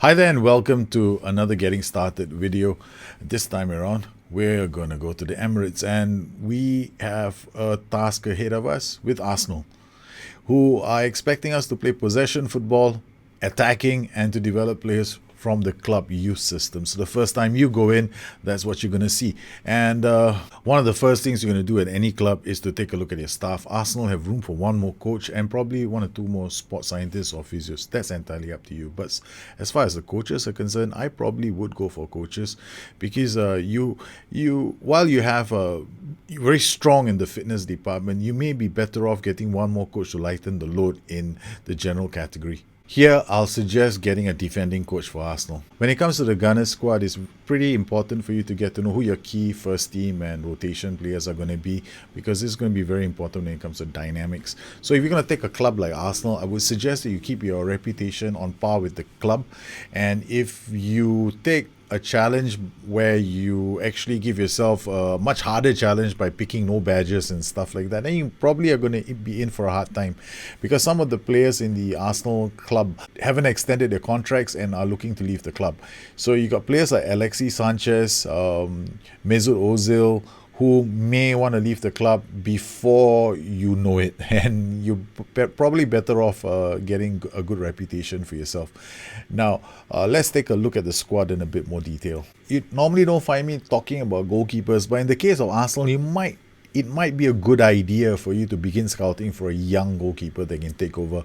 Hi there and welcome to another Getting Started video. This time around, we're going to go to the Emirates and we have a task ahead of us with Arsenal, who are expecting us to play possession football, attacking, and to develop players from the club youth system. So the first time you go in, that's what you're going to see. And one of the first things you're going to do at any club is to take a look at your staff. Arsenal have room for one more coach and probably one or two more sports scientists or physios. That's entirely up to you. But as far as the coaches are concerned, I probably would go for coaches because while you have very strong in the fitness department, you may be better off getting one more coach to lighten the load in the general category. Here, I'll suggest getting a defending coach for Arsenal. When it comes to the Gunners squad, it's pretty important for you to get to know who your key first team and rotation players are going to be, because this is going to be very important when it comes to dynamics. So if you're going to take a club like Arsenal, I would suggest that you keep your reputation on par with the club. And if you take a challenge where you actually give yourself a much harder challenge by picking no badges and stuff like that, then you probably are going to be in for a hard time, because some of the players in the Arsenal club haven't extended their contracts and are looking to leave the club. So you got players like Alexis Sanchez, Mesut Ozil, who may want to leave the club before you know it, and you're probably better off getting a good reputation for yourself. Now, let's take a look at the squad in a bit more detail. You normally don't find me talking about goalkeepers, but in the case of Arsenal, it might be a good idea for you to begin scouting for a young goalkeeper that can take over.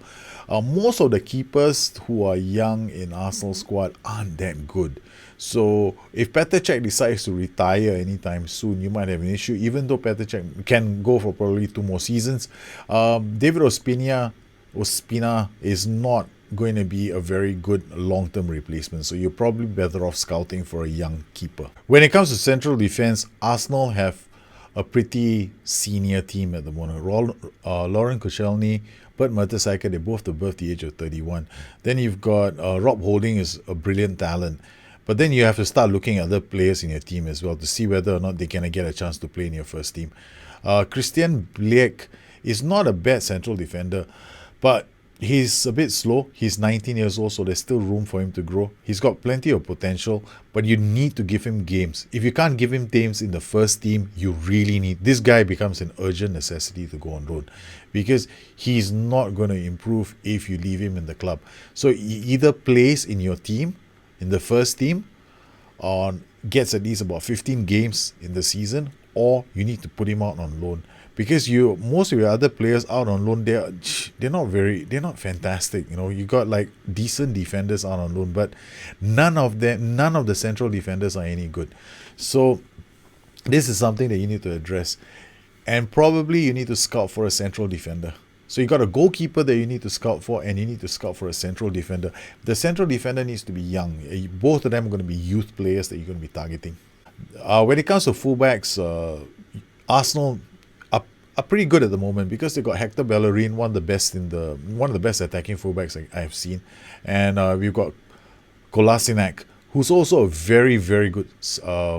Most of the keepers who are young in Arsenal squad aren't that good. So if Petr Cech decides to retire anytime soon, you might have an issue, even though Petr Cech can go for probably 2 more seasons. David Ospina is not going to be a very good long-term replacement, so you're probably better off scouting for a young keeper. When it comes to central defense, Arsenal have a pretty senior team at the moment. Lauren Koscielny, Bert Mertesacker, they're both above the age of 31. Then you've got Rob Holding is a brilliant talent. But then you have to start looking at other players in your team as well to see whether or not they can get a chance to play in your first team. Christian Bliek is not a bad central defender, but he's a bit slow. He's 19 years old, so there's still room for him to grow. He's got plenty of potential, but you need to give him games. If you can't give him games in the first team, you really need... This guy becomes an urgent necessity to go on loan, because he's not going to improve if you leave him in the club. So he either plays in your team, in the first team, or gets at least about 15 games in the season, or you need to put him out on loan, because most of your other players out on loan, they're not fantastic. You got like decent defenders out on loan, but none of the central defenders are any good. So this is something that you need to address, and probably you need to scout for a central defender. So you got a goalkeeper that you need to scout for, and you need to scout for a central defender. The central defender needs to be young. Both of them are going to be youth players that you're going to be targeting. When it comes to fullbacks, Arsenal are pretty good at the moment, because they got Hector Bellerin, one of the best attacking fullbacks I have seen, and we've got Kolasinac, who's also a very, very good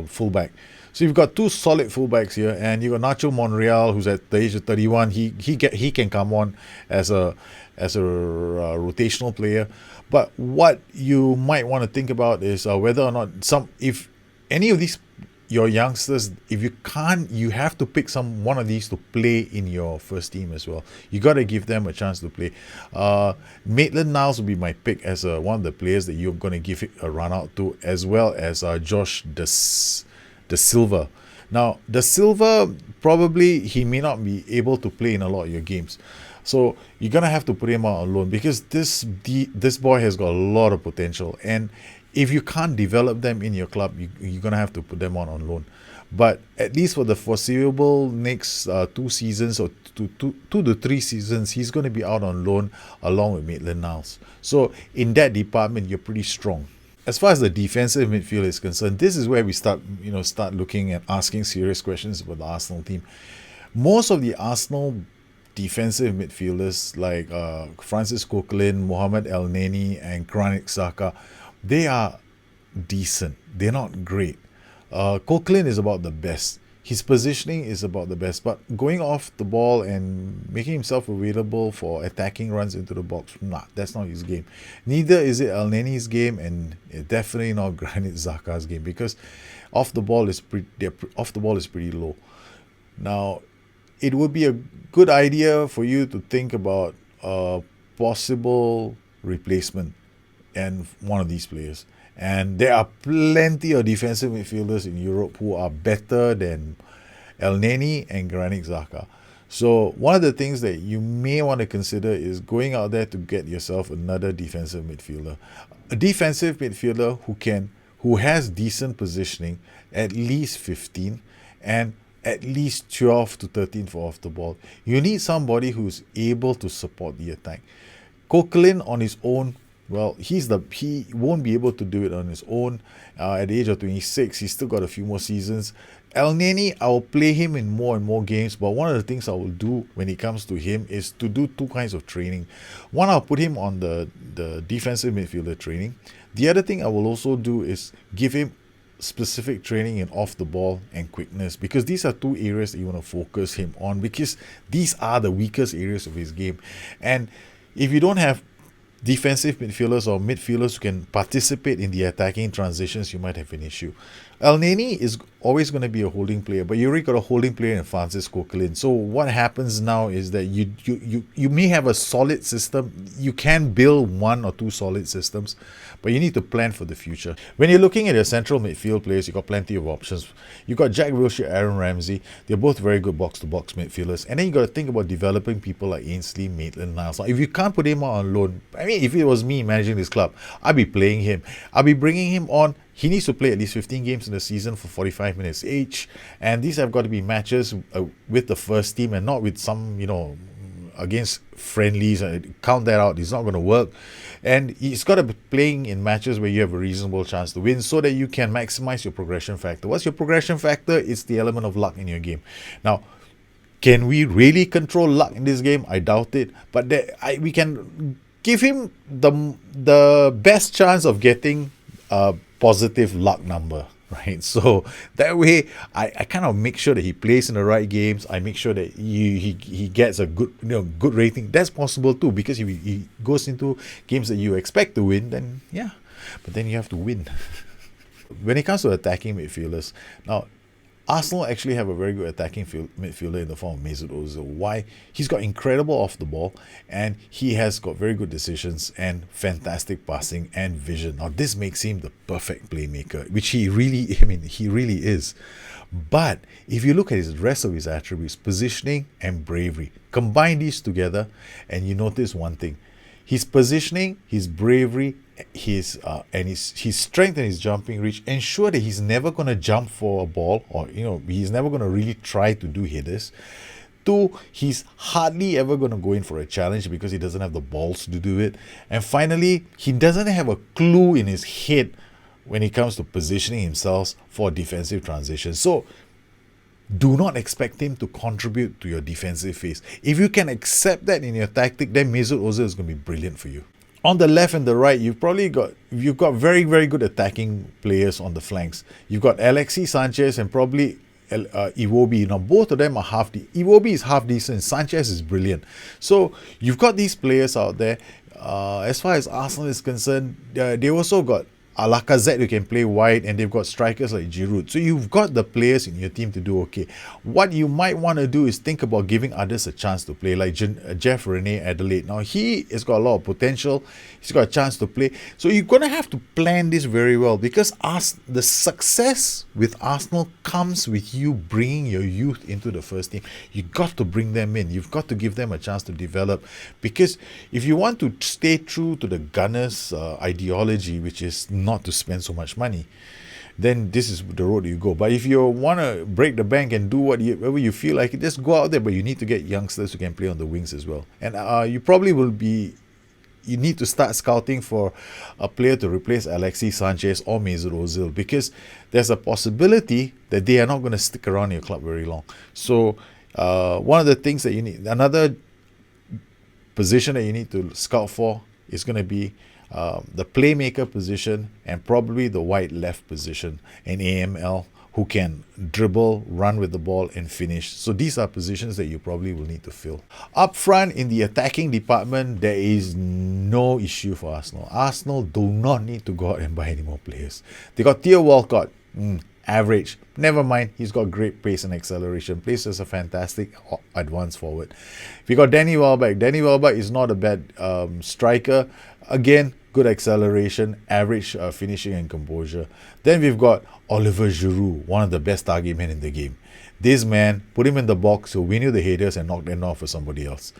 fullback. So you've got 2 solid fullbacks here, and you got Nacho Monreal, who's at the age of 31. He can come on as a rotational player. But what you might want to think about is whether or not if any of these your youngsters, if you can't, you have to pick one of these to play in your first team as well. You got to give them a chance to play. Maitland-Niles will be my pick as one of the players that you're going to give it a run out to, as well as Josh De Silva. Now, De Silva, probably he may not be able to play in a lot of your games. So you're going to have to put him out on loan, because this boy has got a lot of potential. And if you can't develop them in your club, you're going to have to put them on loan. But at least for the foreseeable next 2 seasons or 2 to 3 seasons, he's going to be out on loan along with Maitland-Niles. So in that department, you're pretty strong. As far as the defensive midfield is concerned, this is where we start looking and asking serious questions about the Arsenal team. Most of the Arsenal defensive midfielders, like Francis Coquelin, Mohamed El Neni, and Granit Xhaka, they are decent. They're not great. Coquelin is about the best. his positioning is about the best, but going off the ball and making himself available for attacking runs into the box, nah, that's not his game. Neither is it El-Neni's game, and definitely not Granit Xhaka's game, because off the ball is pretty low. Now, it would be a good idea for you to think about a possible replacement and one of these players. And there are plenty of defensive midfielders in Europe who are better than El-Neni and Granit Xhaka. So one of the things that you may want to consider is going out there to get yourself another defensive midfielder. A defensive midfielder who has decent positioning, at least 15, and at least 12 to 13 for off the ball. You need somebody who's able to support the attack. Coquelin on his own, well, he won't be able to do it on his own. At the age of 26, he's still got a few more seasons. El-Neni, I'll play him in more and more games, but one of the things I will do when it comes to him is to do two kinds of training. One, I'll put him on the defensive midfielder training. The other thing I will also do is give him specific training in off the ball and quickness, because these are two areas that you want to focus him on, because these are the weakest areas of his game. And if you don't have defensive midfielders or midfielders who can participate in the attacking transitions, you might have an issue. El-Neni is always going to be a holding player, but you already got a holding player in Francis Coquelin. So what happens now is that you may have a solid system. You can build one or two solid systems, but you need to plan for the future. When you're looking at your central midfield players, you got plenty of options. You got Jack Wilshere, Aaron Ramsey. They're both very good box-to-box midfielders. And then you got to think about developing people like Ainsley, Maitland-Niles. Now, if you can't put him on loan, I mean, if it was me managing this club, I'd be playing him. I'd be bringing him on. He needs to play at least 15 games in the season for 45 minutes each. And these have got to be matches with the first team and not with some, against friendlies. Count that out. It's not going to work. And he's got to be playing in matches where you have a reasonable chance to win, so that you can maximize your progression factor. What's your progression factor? It's the element of luck in your game. Now, can we really control luck in this game? I doubt it. But we can give him the best chance of getting positive luck number, right? So that way I kind of make sure that he plays in the right games. I make sure that he gets a good rating. That's possible too, because if he goes into games that you expect to win, then yeah, but then you have to win. When it comes to attacking midfielders, now Arsenal actually have a very good attacking midfielder in the form of Mesut Ozil. Why? He's got incredible off the ball, and he has got very good decisions and fantastic passing and vision. Now, this makes him the perfect playmaker, which he really is. But if you look at the rest of his attributes, positioning and bravery, combine these together, and you notice one thing: his positioning, his bravery, his strength and his jumping reach ensure that he's never going to jump for a ball, or he's never going to really try to do headers. Two, he's hardly ever going to go in for a challenge because he doesn't have the balls to do it. And finally, he doesn't have a clue in his head when it comes to positioning himself for defensive transition. So do not expect him to contribute to your defensive phase. If you can accept that in your tactic, then Mesut Ozil is going to be brilliant for you. On the left and the right, you've got very, very good attacking players on the flanks. You've got Alexis Sanchez and probably Iwobi. Now, both of them are Iwobi is half decent. Sanchez is brilliant. So you've got these players out there. As far as Arsenal is concerned, they also got Lacazette who can play wide, and they've got strikers like Giroud. So you've got the players in your team to do okay. What you might want to do is think about giving others a chance to play, like Jeff Rene Adelaide. Now, he has got a lot of potential. He's got a chance to play. So you're going to have to plan this very well, because the success with Arsenal comes with you bringing your youth into the first team. You've got to bring them in. You've got to give them a chance to develop, because if you want to stay true to the Gunners' ideology, which is not to spend so much money, then this is the road you go. But if you want to break the bank and do whatever you feel like, just go out there. But you need to get youngsters who can play on the wings as well. And you need to start scouting for a player to replace Alexis Sanchez or Mesut Ozil, because there's a possibility that they are not going to stick around your club very long. So one of the things that you need, another position that you need to scout for, is going to be the playmaker position, and probably the wide left position, an AML who can dribble, run with the ball, and finish. So these are positions that you probably will need to fill. Up front in the attacking department, there is no issue for Arsenal. Arsenal do not need to go out and buy any more players. They got Theo Walcott. Average. Never mind, he's got great pace and acceleration. Plays as a fantastic advanced forward. We got Danny Welbeck. Danny Welbeck is not a bad striker. Again, good acceleration, average finishing and composure. Then we've got Oliver Giroud, one of the best target men in the game. This man, put him in the box, he'll win you the headers and knock them off for somebody else.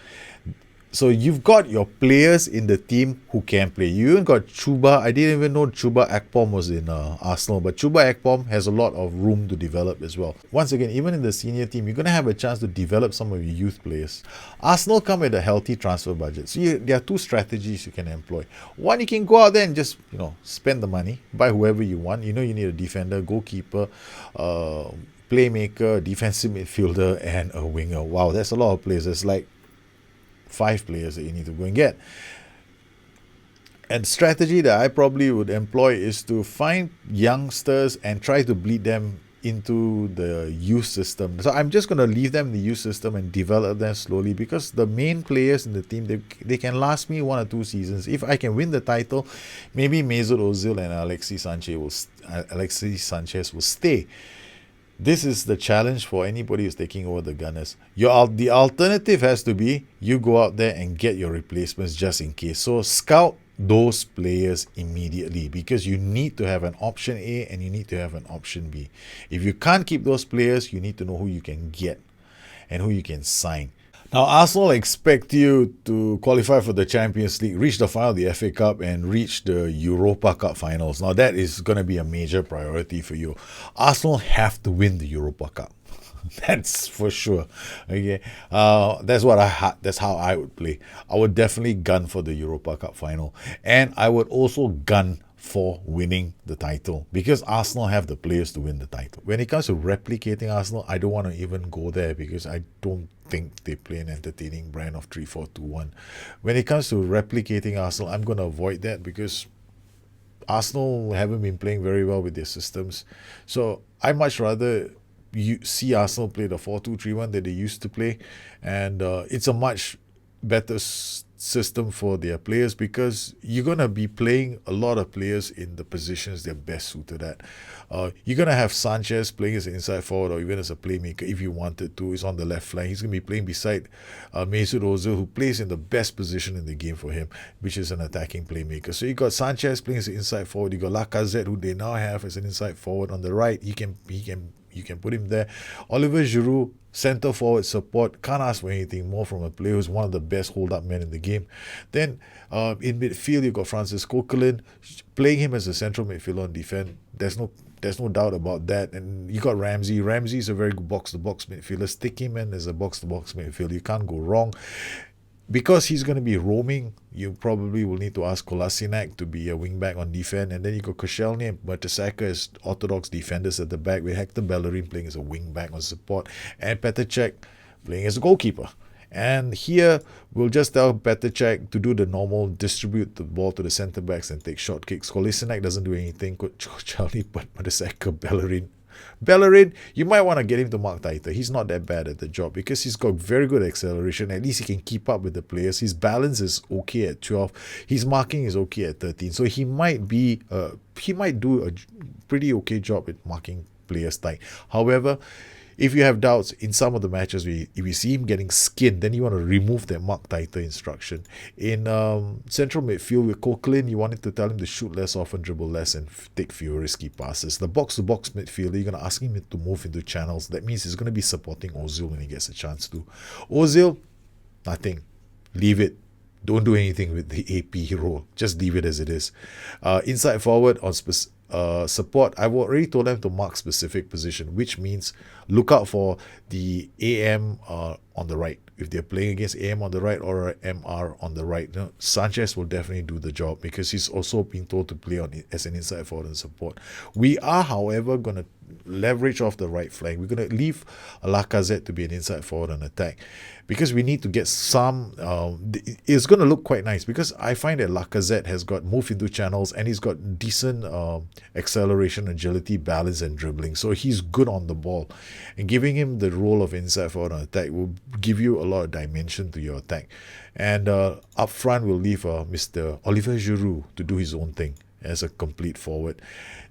So you've got your players in the team who can play. You even got Chuba. I didn't even know Chuba Akpom was in Arsenal, but Chuba Akpom has a lot of room to develop as well. Once again, even in the senior team, you're going to have a chance to develop some of your youth players. Arsenal come with a healthy transfer budget. So there are two strategies you can employ. One, you can go out there and just, spend the money, buy whoever you want. You need a defender, goalkeeper, playmaker, defensive midfielder, and a winger. Wow, that's a lot of players. It's like 5 players that you need to go and get. And strategy that I probably would employ is to find youngsters and try to bleed them into the youth system. So I'm just going to leave them in the youth system and develop them slowly, because the main players in the team, they can last me 1 or 2 seasons. If I can win the title, maybe Mesut Ozil and Alexis Sanchez will stay. This is the challenge for anybody who's taking over the Gunners. The alternative has to be you go out there and get your replacements just in case. So scout those players immediately, because you need to have an option A and you need to have an option B. If you can't keep those players, you need to know who you can get and who you can sign. Now, Arsenal expect you to qualify for the Champions League, reach the final of the FA Cup, and reach the Europa Cup finals. Now, that is going to be a major priority for you. Arsenal have to win the Europa Cup. That's for sure. Okay, that's how I would play. I would definitely gun for the Europa Cup final, and I would also gun for winning the title, because Arsenal have the players to win the title. When it comes to replicating Arsenal, I don't want to even go there, because I don't think they play an entertaining brand of 3-4-2-1. When it comes to replicating Arsenal, I'm going to avoid that, because Arsenal haven't been playing very well with their systems. So I much rather you see Arsenal play the 4-2-3-1 that they used to play, and it's a much better system for their players, because you're going to be playing a lot of players in the positions they're best suited at. You're going to have Sanchez playing as an inside forward or even as a playmaker if you wanted to. He's on the left flank. He's going to be playing beside Mesut Ozil, who plays in the best position in the game for him, which is an attacking playmaker. So you got Sanchez playing as an inside forward. You got Lacazette, who they now have as an inside forward on the right. You can put him there. Oliver Giroud, centre forward support. Can't ask for anything more from a player who's one of the best hold-up men in the game. Then in midfield, you've got Francis Coquelin, playing him as a central midfielder on defense. There's no doubt about that. And you got Ramsey. Ramsey is a very good box-to-box midfielder. Stick him in as a box-to-box midfielder. You can't go wrong. Because he's going to be roaming, you probably will need to ask Kolasinac to be a wing-back on defense. And then you got Koscielny and Mertesacker as orthodox defenders at the back, with Hector Bellerin playing as a wing-back on support, and Petr Cech playing as a goalkeeper. And here, we'll just tell Petr Cech to do the normal, distribute the ball to the centre-backs and take short kicks. Kolasinac doesn't do anything. Koscielny, but Mertesacker, Bellerin, you might want to get him to mark tighter. He's not that bad at the job, because he's got very good acceleration. At least he can keep up with the players. His balance is okay at 12. His marking is okay at 13. So he might do a pretty okay job at marking players tight. However, if you have doubts in some of the matches, if you see him getting skinned, then you want to remove that mark tighter instruction. In central midfield with Coquelin, you wanted to tell him to shoot less often, dribble less, and take fewer risky passes. The box-to-box midfielder, you're going to ask him to move into channels. That means he's going to be supporting Ozil when he gets a chance to. Ozil, nothing. Leave it. Don't do anything with the AP role. Just leave it as it is. Inside forward on support, I've already told them to mark specific position, which means look out for the AM on the right. If they're playing against AM on the right or MR on the right, Sanchez will definitely do the job, because he's also been told to play as an inside forward and support. We are, however, going to leverage off the right flank. We're going to leave Lacazette to be an inside forward on attack because we need to get some... it's going to look quite nice because I find that Lacazette has got move into channels and he's got decent acceleration, agility, balance and dribbling. So he's good on the ball. And giving him the role of inside forward on attack will give you a lot of dimension to your attack. And up front, we'll leave Mr. Olivier Giroud to do his own thing as a complete forward.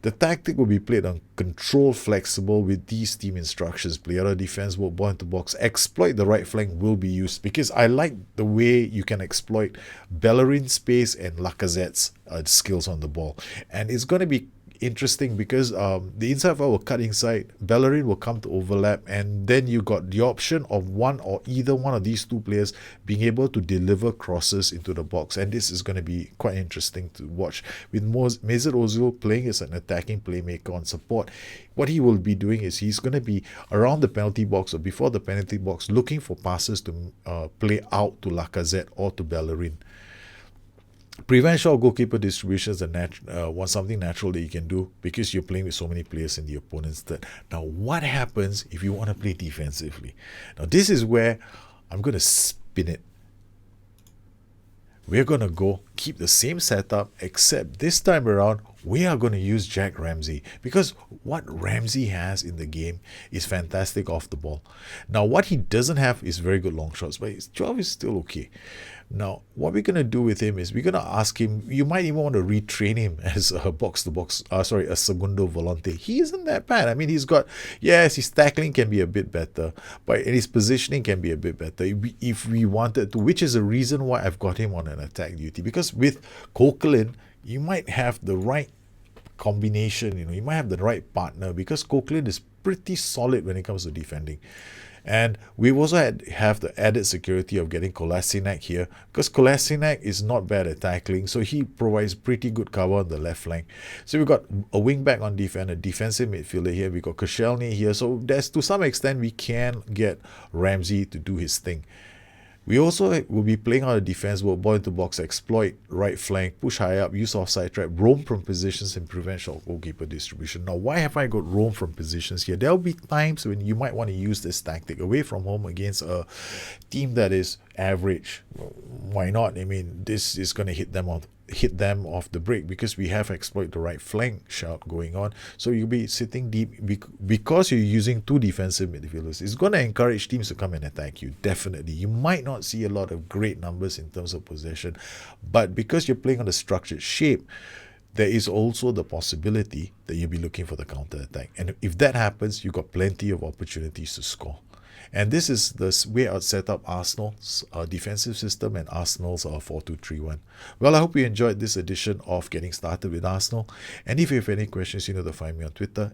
The tactic will be played on control, flexible with these team instructions. Play out of defense, work ball into box, exploit the right flank will be used because I like the way you can exploit Bellerin's space and Lacazette's skills on the ball. And it's going to be interesting because the inside forward will cut inside, Bellerin will come to overlap, and then you got the option of one or either one of these two players being able to deliver crosses into the box, and this is going to be quite interesting to watch with Mesut Ozil playing as an attacking playmaker on support. What he will be doing is he's going to be around the penalty box or before the penalty box looking for passes to play out to Lacazette or to Bellerin. Prevent short goalkeeper distributions are something natural that you can do because you're playing with so many players in the opponent's third. Now, what happens if you want to play defensively? Now, this is where I'm going to spin it. We're going to keep the same setup, except this time around, we are going to use Jack Ramsey because what Ramsey has in the game is fantastic off the ball. Now, what he doesn't have is very good long shots, but his job is still okay. Now, what we're going to do with him is we're going to ask him, you might even want to retrain him as a a segundo volante. He isn't that bad. I mean, his tackling can be a bit better, but his positioning can be a bit better if we wanted to, which is the reason why I've got him on an attack duty. Because with Coquelin, you might have the right combination, you might have the right partner because Coquelin is pretty solid when it comes to defending. And we also have the added security of getting Kolasinac here because Kolasinac is not bad at tackling, so he provides pretty good cover on the left flank. So we've got a wing back on defense, a defensive midfielder here. We've got Koscielny here. So there's, to some extent, we can get Ramsey to do his thing. We also will be playing out of defense, work ball into box, exploit right flank, push high up, use offside trap, roam from positions and prevent short goalkeeper distribution. Now, why have I got roam from positions here? There'll be times when you might want to use this tactic away from home against a team that is average. Why not? I mean, this is going to hit them off the break because we have exploit the right flank shout going on. So you'll be sitting deep because you're using two defensive midfielders. It's going to encourage teams to come and attack you, definitely. You might not see a lot of great numbers in terms of possession, but because you're playing on a structured shape, there is also the possibility that you'll be looking for the counter attack. And if that happens, you've got plenty of opportunities to score. And this is the way I'd set up Arsenal's defensive system and Arsenal's 4-2-3-1. Well, I hope you enjoyed this edition of Getting Started with Arsenal. And if you have any questions, you know to find me on Twitter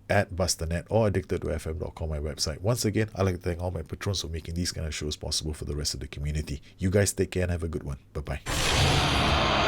at Bustthenet or addicted2fm.com, my website. Once again, I'd like to thank all my patrons for making these kind of shows possible for the rest of the community. You guys take care and have a good one. Bye-bye.